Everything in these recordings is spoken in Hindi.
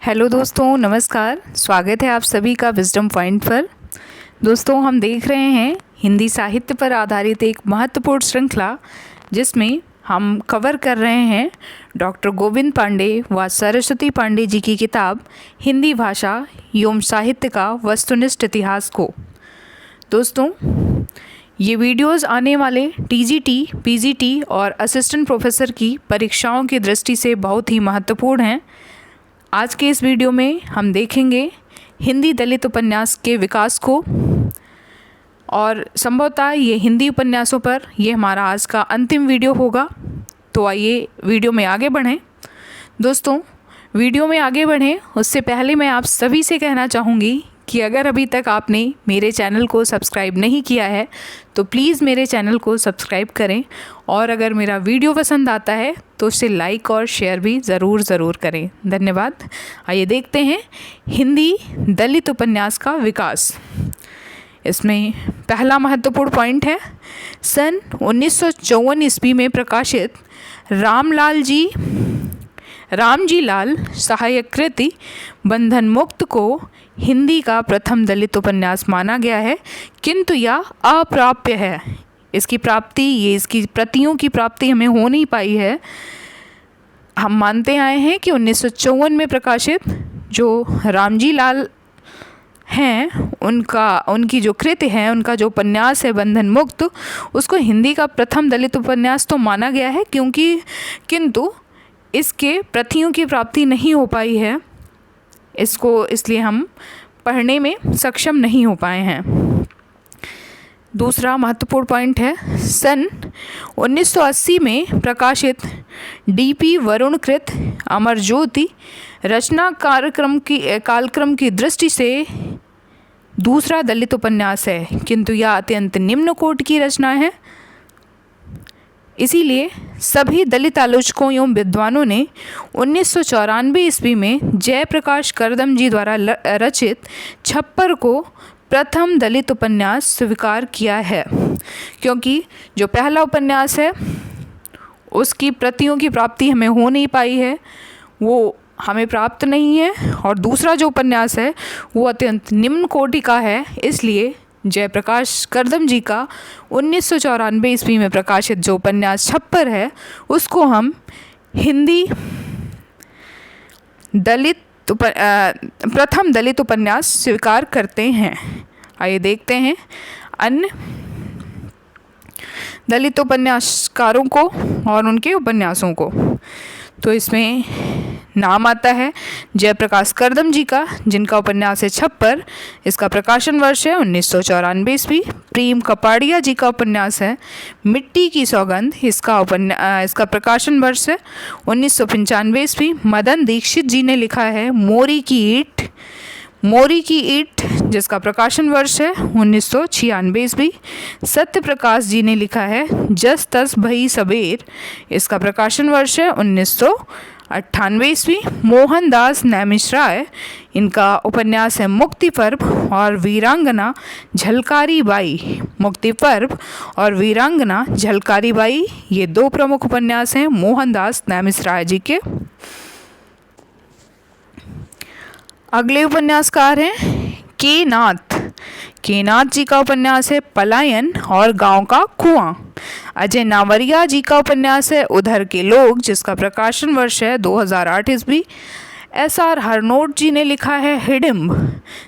हेलो दोस्तों, नमस्कार। स्वागत है आप सभी का विजडम पॉइंट पर। दोस्तों, हम देख रहे हैं हिंदी साहित्य पर आधारित एक महत्वपूर्ण श्रृंखला, जिसमें हम कवर कर रहे हैं डॉक्टर गोविंद पांडे व सरस्वती पांडे जी की किताब हिंदी भाषा एवं साहित्य का वस्तुनिष्ठ इतिहास को। दोस्तों, ये वीडियोस आने वाले टीजीटी, पीजीटी और असिस्टेंट प्रोफेसर की परीक्षाओं की दृष्टि से बहुत ही महत्वपूर्ण हैं। आज के इस वीडियो में हम देखेंगे हिंदी दलित उपन्यास के विकास को, और संभवतः ये हिंदी उपन्यासों पर ये हमारा आज का अंतिम वीडियो होगा। तो आइए वीडियो में आगे बढ़ें। दोस्तों, वीडियो में आगे बढ़ें उससे पहले मैं आप सभी से कहना चाहूँगी कि अगर अभी तक आपने मेरे चैनल को सब्सक्राइब नहीं किया है तो प्लीज़ मेरे चैनल को सब्सक्राइब करें, और अगर मेरा वीडियो पसंद आता है तो उसे लाइक और शेयर भी ज़रूर करें। धन्यवाद। आइए देखते हैं हिंदी दलित उपन्यास का विकास। इसमें पहला महत्वपूर्ण पॉइंट है सन 1954 ईस्वी में प्रकाशित रामजी लाल सहायक कृति बंधन मुक्त को हिंदी का प्रथम दलित उपन्यास माना गया है, किंतु यह अप्राप्य है। इसकी प्रतियों की प्राप्ति हमें हो नहीं पाई है। हम मानते आए हैं कि 1954 में प्रकाशित जो रामजी लाल हैं उनकी जो कृति है, उनका जो उपन्यास है बंधन मुक्त, उसको हिंदी का प्रथम दलित उपन्यास तो माना गया है, किंतु इसके प्रतियों की प्राप्ति नहीं हो पाई है। इसलिए हम पढ़ने में सक्षम नहीं हो पाए हैं। दूसरा महत्वपूर्ण पॉइंट है सन 1980 में प्रकाशित डीपी वरुण कृत अमर ज्योति रचना कालक्रम की दृष्टि से दूसरा दलित उपन्यास है, किंतु यह अत्यंत निम्न कोटि की रचना है। इसीलिए सभी दलित आलोचकों एवं विद्वानों ने 1994 ईस्वी में जयप्रकाश करदम जी द्वारा रचित छप्पर को प्रथम दलित उपन्यास स्वीकार किया है, क्योंकि जो पहला उपन्यास है उसकी प्रतियों की प्राप्ति हमें हो नहीं पाई है, वो हमें प्राप्त नहीं है, और दूसरा जो उपन्यास है वो अत्यंत निम्न कोटि का है। इसलिए जयप्रकाश करदम जी का 1994 ईस्वी में प्रकाशित जो उपन्यास छप्पर है उसको हम हिंदी प्रथम दलित उपन्यास स्वीकार करते हैं। आइए देखते हैं अन्य दलित उपन्यासकारों को और उनके उपन्यासों को। तो इसमें नाम आता है जयप्रकाश करदम जी का, जिनका उपन्यास है छप्पर। इसका प्रकाशन वर्ष है 1994 ईस्वी। प्रेम कपाड़िया जी का उपन्यास है मिट्टी की सौगंध। इसका प्रकाशन वर्ष है 1995 ईस्वी। मदन दीक्षित जी ने लिखा है मोरी की ईंट, जिसका प्रकाशन वर्ष है 1996 ईस्वी। सत्य प्रकाश जी ने लिखा है जस तस भई सबेर। इसका प्रकाशन वर्ष है 1998 ईस्वी। मोहनदास नैमिषराय, इनका उपन्यास है मुक्ति पर्व और वीरांगना झलकारी बाई। मुक्ति पर्व और वीरांगना झलकारी बाई ये दो प्रमुख उपन्यास हैं मोहनदास नैमिषराय जी के। अगले उपन्यासकार हैं के नाथ जी का उपन्यास है पलायन और गांव का कुआं। अजय नावरिया जी का उपन्यास है उधर के लोग, जिसका प्रकाशन वर्ष है 2008 ईस्वी। SR हरनोट जी ने लिखा है हिडिंब,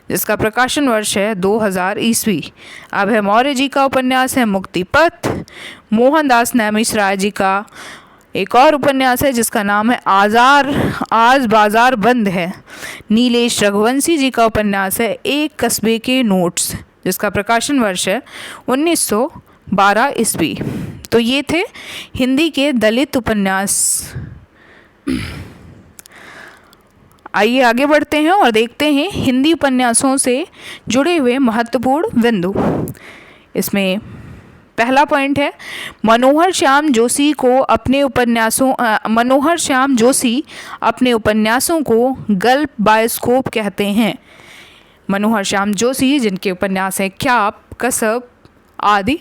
जिसका प्रकाशन वर्ष है 2000 ईस्वी। अभय मौर्य जी का उपन्यास है मुक्ति पथ। मोहनदास नैमिषराय जी का एक और उपन्यास है जिसका नाम है आज बाजार बंद है। नीलेश रघुवंशी जी का उपन्यास है एक कस्बे के नोट्स, जिसका प्रकाशन वर्ष है 1912 ईस्वी। तो ये थे हिंदी के दलित उपन्यास। आइए आगे बढ़ते हैं और देखते हैं हिंदी उपन्यासों से जुड़े हुए महत्वपूर्ण बिंदु। इसमें पहला पॉइंट है मनोहर श्याम जोशी अपने उपन्यासों को गल्प बायोस्कोप कहते हैं। मनोहर श्याम जोशी, जिनके उपन्यास हैं ख्याप, कसब आदि,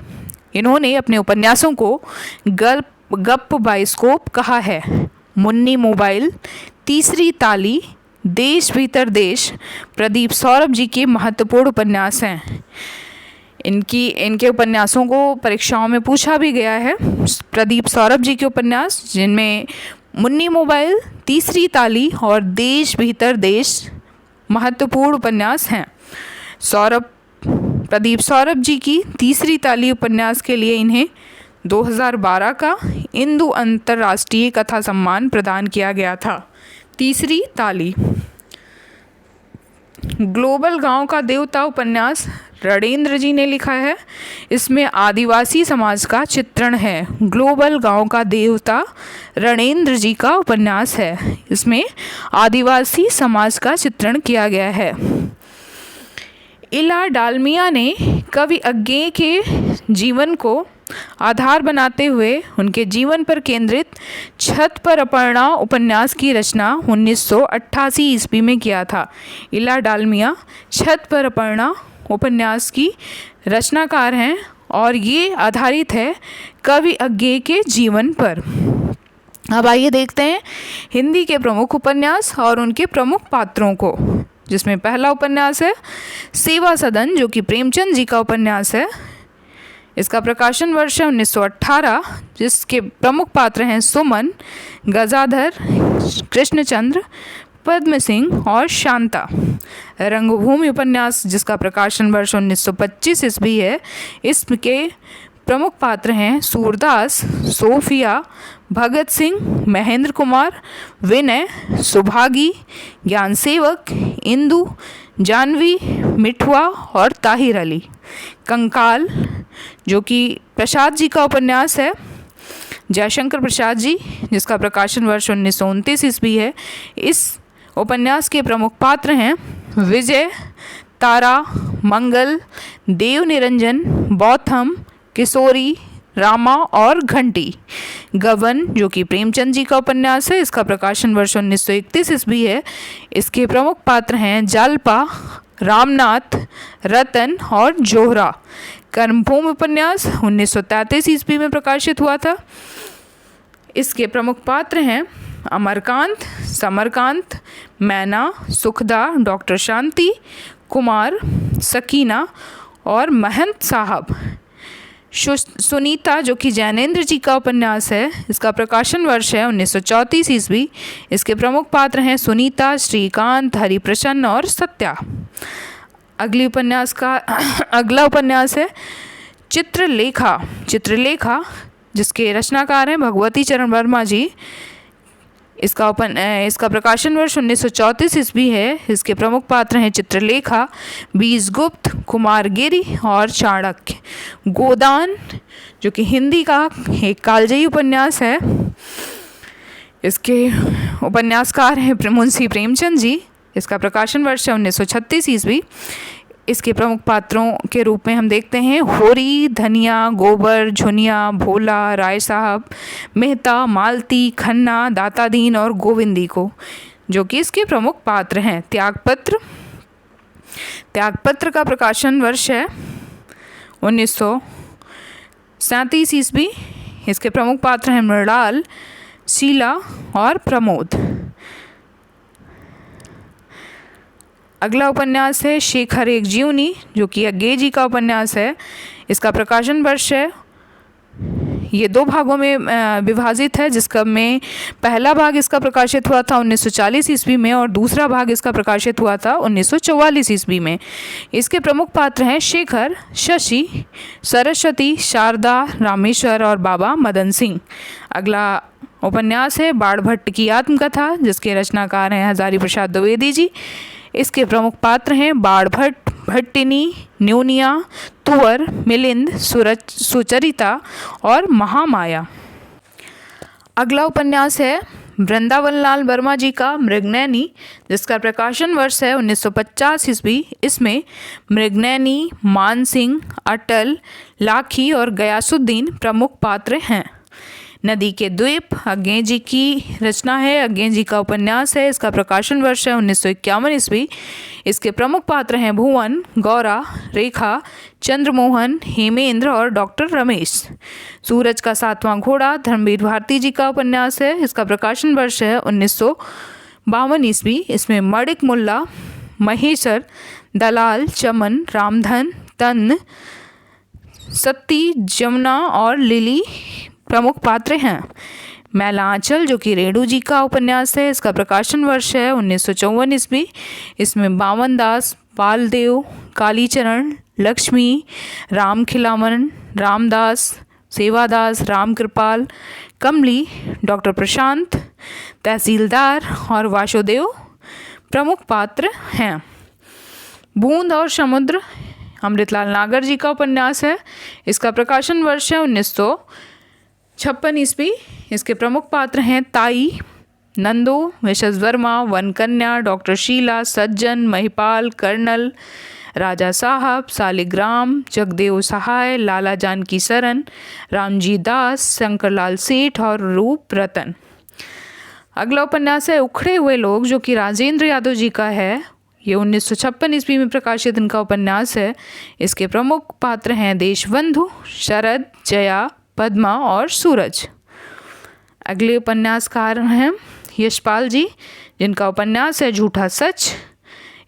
इन्होंने अपने उपन्यासों को गप बायोस्कोप कहा है। मुन्नी मोबाइल, तीसरी ताली, देश भीतर देश प्रदीप सौरभ जी के महत्वपूर्ण उपन्यास हैं। इनके उपन्यासों को परीक्षाओं में पूछा भी गया है। प्रदीप सौरभ जी के उपन्यास, जिनमें मुन्नी मोबाइल, तीसरी ताली और देश भीतर देश महत्वपूर्ण उपन्यास हैं। प्रदीप सौरभ जी की तीसरी ताली उपन्यास के लिए इन्हें 2012 का इंदु अंतर्राष्ट्रीय कथा सम्मान प्रदान किया गया था। तीसरी ताली। ग्लोबल गांव का देवता उपन्यास रणेंद्र जी ने लिखा है। इसमें आदिवासी समाज का चित्रण है। ग्लोबल गांव का देवता रणेंद्र जी का उपन्यास है। इसमें आदिवासी समाज का चित्रण किया गया है। इला डालमिया ने कवि अज्ञेय के जीवन को आधार बनाते हुए उनके जीवन पर केंद्रित छत पर अपर्णा उपन्यास की रचना 1988 ईस्वी में किया था। इला डालमिया छत पर अपर्णा उपन्यास की रचनाकार हैं और ये आधारित है कवि अज्ञेय के जीवन पर। अब आइए देखते हैं हिंदी के प्रमुख उपन्यास और उनके प्रमुख पात्रों को, जिसमें पहला उपन्यास है सेवा सदन, जो कि प्रेमचंद जी का उपन्यास है। इसका प्रकाशन वर्ष है 1918, जिसके प्रमुख पात्र हैं सुमन, गजाधर, कृष्णचंद्र, पद्म सिंह और शांता। रंगभूमि उपन्यास, जिसका प्रकाशन वर्ष 1925 ईस्वी है। इसके प्रमुख पात्र हैं सूरदास, सोफिया, भगत सिंह, महेंद्र कुमार, विनय, सुभागी, ज्ञान सेवक, इंदु, जानवी, मिठुआ और ताहिर अली। कंकाल, जो कि प्रसाद जी का उपन्यास है, जयशंकर प्रसाद जी, जिसका प्रकाशन वर्ष 1929 ईस्वी है। इस उपन्यास के प्रमुख पात्र हैं विजय, तारा, मंगल, देव निरंजन, बौथम, किशोरी, रामा और घंटी। गबन, जो कि प्रेमचंद जी का उपन्यास है। इसका प्रकाशन वर्ष 1931 ईस्वी है। इसके प्रमुख पात्र हैं जालपा, रामनाथ, रतन और जोहरा। कर्मभूमि उपन्यास 1933 ईस्वी में प्रकाशित हुआ था। इसके प्रमुख पात्र हैं अमरकांत, समरकांत, मैना, सुखदा, डॉक्टर शांति, कुमार, सकीना और महंत साहब। सुनीता, जो कि जैनेन्द्र जी का उपन्यास है। इसका प्रकाशन वर्ष है 1934 ईस्वी। इसके प्रमुख पात्र हैं सुनीता, श्रीकांत, हरिप्रसन्न और सत्या। अगला उपन्यास है चित्रलेखा, जिसके रचनाकार हैं भगवती चरण वर्मा जी। इसका प्रकाशन वर्ष 1934 ईस्वी है। इसके प्रमुख पात्र हैं चित्रलेखा, बीजगुप्त, कुमारगिरी और चाणक्य। गोदान, जो कि हिंदी का एक कालजयी उपन्यास है। इसके उपन्यासकार हैं मुंशी प्रेमचंद जी। इसका प्रकाशन वर्ष है 1936 ईस्वी। इसके प्रमुख पात्रों के रूप में हम देखते हैं होरी, धनिया, गोबर, झुनिया, भोला, राय साहब, मेहता, मालती, खन्ना, दातादीन और गोविंदी को, जो कि इसके प्रमुख पात्र हैं। त्यागपत्र का प्रकाशन वर्ष है 1937 ईस्वी। इसके प्रमुख पात्र हैं मृणाल, शीला और प्रमोद। अगला उपन्यास है शेखर एक जीवनी, जो कि अज्ञेय जी का उपन्यास है। इसका प्रकाशन वर्ष है, ये 2 भागों में विभाजित है, जिसका में पहला भाग इसका प्रकाशित हुआ था 1940 ईस्वी में और दूसरा भाग इसका प्रकाशित हुआ था 1944 ईस्वी में। इसके प्रमुख पात्र हैं शेखर, शशि, सरस्वती, शारदा, रामेश्वर और बाबा मदन सिंह। अगला उपन्यास है बाणभट्ट की आत्मकथा, जिसके रचनाकार हैं हजारी प्रसाद द्विवेदी जी। इसके प्रमुख पात्र हैं बाणभट्ट, भट्टिनी, न्योनिया, तुवर, मिलिंद, सुचरिता और महामाया। अगला उपन्यास है वृंदावन लाल वर्मा जी का मृगनयनी, जिसका प्रकाशन वर्ष है 1950 ईस्वी। इसमें मृगनयनी, मानसिंह, अटल, लाखी और गयासुद्दीन प्रमुख पात्र हैं। नदी के द्वीप अज्ञेय जी की रचना है। अज्ञेय जी का उपन्यास है। इसका प्रकाशन वर्ष है 1951 ईस्वी। इसके प्रमुख पात्र हैं भुवन, गौरा, रेखा, चंद्रमोहन, हेमेंद्र और डॉक्टर रमेश। सूरज का 7वां घोड़ा धर्मवीर भारती जी का उपन्यास है। इसका प्रकाशन वर्ष है 52 ईस्वी। इसमें मणिक मुल्ला, महेश्वर, दलाल, चमन, रामधन, तन, सत्ती, जमुना और लिली प्रमुख पात्र हैं। मैलांचल जो कि रेणु जी का उपन्यास है, इसका प्रकाशन वर्ष है 1954 ईस्वी। इसमें बावन दास, बालदेव, कालीचरण, लक्ष्मी, राम खिलावन, रामदास, सेवादास, राम कृपाल, कमली, डॉक्टर प्रशांत, तहसीलदार और वासुदेव प्रमुख पात्र हैं। बूंद और समुद्र अमृतलाल नागर जी का उपन्यास है। इसका प्रकाशन वर्ष है 1956 ईस्वी। इसके प्रमुख पात्र हैं ताई, नंदो, मिसेस वर्मा, वनकन्या, डॉक्टर शीला, सज्जन, महिपाल, कर्नल, राजा साहब, सालिग्राम, जगदेव सहाय, लाला जानकी सरन, रामजी दास, शंकरलाल सेठ और रूप रतन। अगला उपन्यास है उखड़े हुए लोग, जो कि राजेंद्र यादव जी का है। ये 1956 ईस्वी में प्रकाशित इनका उपन्यास है। इसके प्रमुख पात्र हैं देशबंधु, शरद, जया, पद्मा और सूरज। अगले उपन्यासकार हैं यशपाल जी, जिनका उपन्यास है झूठा सच।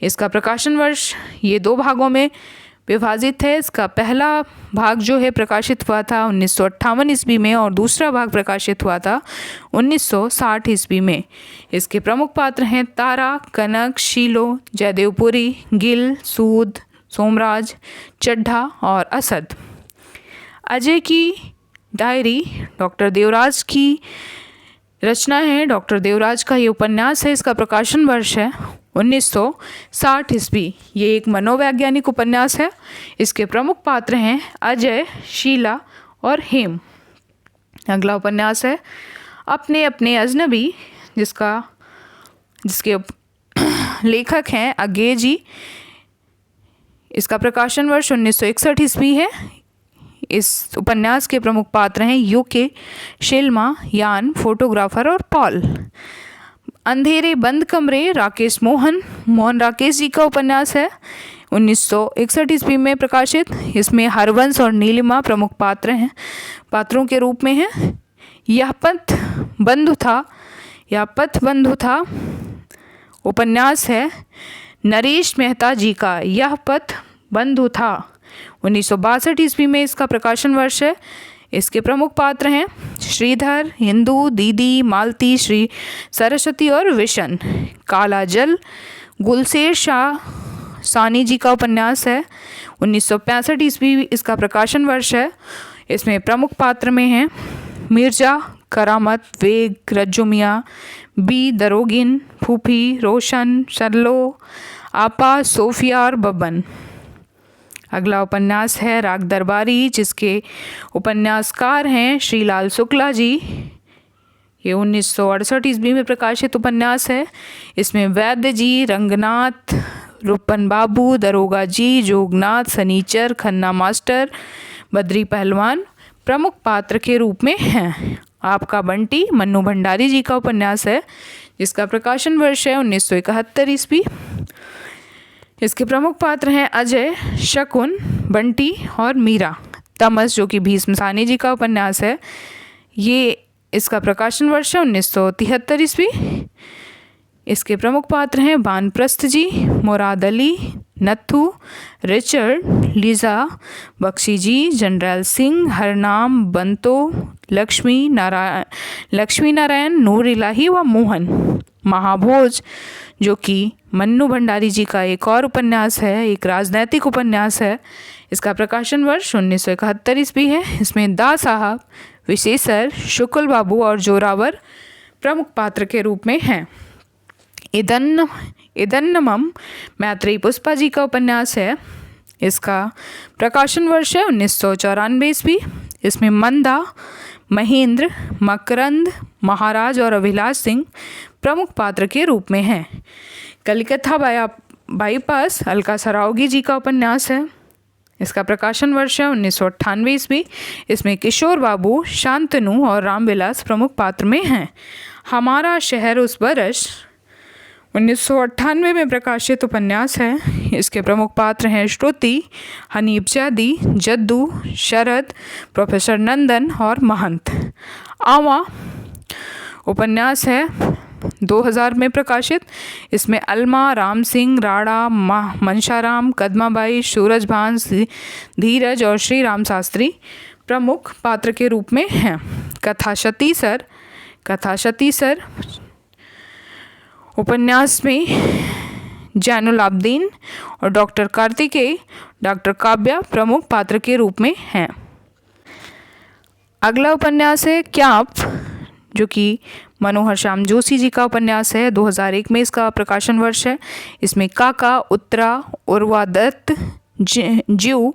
इसका प्रकाशन वर्ष ये 2 भागों में विभाजित है। इसका पहला भाग जो है प्रकाशित हुआ था 1958 ईस्वी में और दूसरा भाग प्रकाशित हुआ था 1960 ईस्वी में। इसके प्रमुख पात्र हैं तारा, कनक, शीलो, जयदेवपुरी, गिल, सूद, सोमराज, चड्ढा और असद। अजय की डायरी डॉक्टर देवराज की रचना है। डॉक्टर देवराज का ये उपन्यास है। इसका प्रकाशन वर्ष है 1960 ईस्वी। ये एक मनोवैज्ञानिक उपन्यास है। इसके प्रमुख पात्र हैं अजय, शीला और हेम। अगला उपन्यास है अपने अपने अजनबी, जिसके लेखक हैं अज्ञे जी। इसका प्रकाशन वर्ष 1961 ईस्वी है। इस उपन्यास के प्रमुख पात्र हैं यूके, शिल्मा, यान, फोटोग्राफर और पॉल। अंधेरे बंद कमरे राकेश मोहन राकेश जी का उपन्यास है। 1961 ईस्वी में प्रकाशित। इसमें हरवंश और नीलिमा प्रमुख पात्रों के रूप में हैं। यह पथ बंधु था उपन्यास है नरेश मेहता जी का। यह पथ बंधु था 1962 ईस्वी में इसका प्रकाशन वर्ष है। इसके प्रमुख पात्र हैं श्रीधर, हिंदू, दीदी, मालती, श्री सरस्वती और विशन। काला जल गुलशेर शाह सानी जी का उपन्यास है। 1965 ईस्वी इसका प्रकाशन वर्ष है। इसमें प्रमुख पात्र में हैं मिर्जा, करामत, वेग, रज्जुमिया, बी, दरोगिन, फूफी, रोशन, सरलो, आपा, सोफिया और बब्बन। अगला उपन्यास है राग दरबारी, जिसके उपन्यासकार हैं श्रीलाल शुक्ला जी। ये 1968 ईस्वी में प्रकाशित उपन्यास है। इसमें वैद्य जी, रंगनाथ, रूपन बाबू, दरोगा जी, जोगनाथ, सनीचर, खन्ना मास्टर, बद्री पहलवान प्रमुख पात्र के रूप में हैं। आपका बंटी मन्नू भंडारी जी का उपन्यास है, जिसका प्रकाशन वर्ष है 1971 ईस्वी। इसके प्रमुख पात्र हैं अजय, शकुन, बंटी और मीरा। तमस जो कि भीष्म सानी जी का उपन्यास है। ये इसका प्रकाशन वर्ष है 1973 ईस्वी। इसके प्रमुख पात्र हैं बानप्रस्थ जी, मुराद अली, नत्थू, रिचर्ड, लीजा, बख्शी जी, जनरल सिंह, हरनाम, बंतो, लक्ष्मी नारायण, नूर इलाही व मोहन। महाभोज जो कि मन्नू भंडारी जी का एक और उपन्यास है, एक राजनैतिक उपन्यास है। इसका प्रकाशन वर्ष 1971 ईस्वी है। इसमें दा साहब, विशेषर, शुक्ल बाबू और जोरावर प्रमुख पात्र के रूप में हैं। इदन्नमम मैत्रेयी पुष्पा जी का उपन्यास है। इसका प्रकाशन वर्ष है 1994 ईस्वी। इसमें मंदा, महेंद्र, मकरंद, महाराज और अभिलाष सिंह प्रमुख पात्र के रूप में हैं। कलिकथा बाईपास अलका सरावगी जी का उपन्यास है। इसका प्रकाशन वर्ष है 1998 ईस्वी। इसमें किशोर बाबू, शांतनु और रामविलास प्रमुख पात्र में हैं। हमारा शहर उस बरस 1998 में प्रकाशित उपन्यास है। इसके प्रमुख पात्र हैं श्रुति, हनीफ जादी, जद्दू, शरद, प्रोफेसर नंदन और महंत। आवा उपन्यास है 2000 में प्रकाशित। इसमें अलमा, राम सिंह, राणा, मनशाराम, कदमाबाई, सूरजभान, धीरज और श्री राम शास्त्री प्रमुख पात्र के रूप में हैं। कथा सतीसर उपन्यास में जैनुल आबदीन और डॉक्टर कार्तिकेय, डॉक्टर काव्या प्रमुख पात्र के रूप में हैं। अगला उपन्यास है क्याप, जो कि मनोहर श्याम जोशी जी का उपन्यास है। 2001 में इसका प्रकाशन वर्ष है। इसमें काका, उत्तरा, उर्वा दत्त, जीव,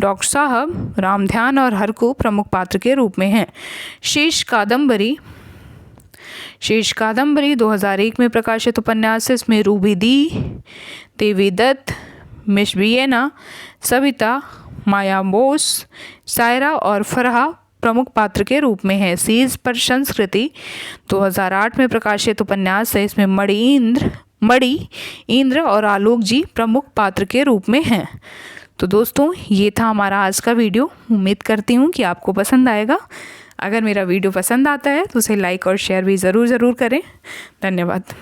डॉक्टर साहब, रामध्यान और हरकू प्रमुख पात्र के रूप में हैं। शेष कादम्बरी 2001 में प्रकाशित उपन्यास है। इसमें रूबी दी, देवी दत्त, मिश बियेना, सविता, माया बोस, सायरा और फरहा प्रमुख पात्र के रूप में है। सीज पर संस्कृति 2008 में प्रकाशित उपन्यास है। इसमें मणि, इंद्र और आलोक जी प्रमुख पात्र के रूप में हैं। तो दोस्तों, ये था हमारा आज का वीडियो। उम्मीद करती हूँ कि आपको पसंद आएगा। अगर मेरा वीडियो पसंद आता है तो उसे लाइक और शेयर भी ज़रूर करें। धन्यवाद।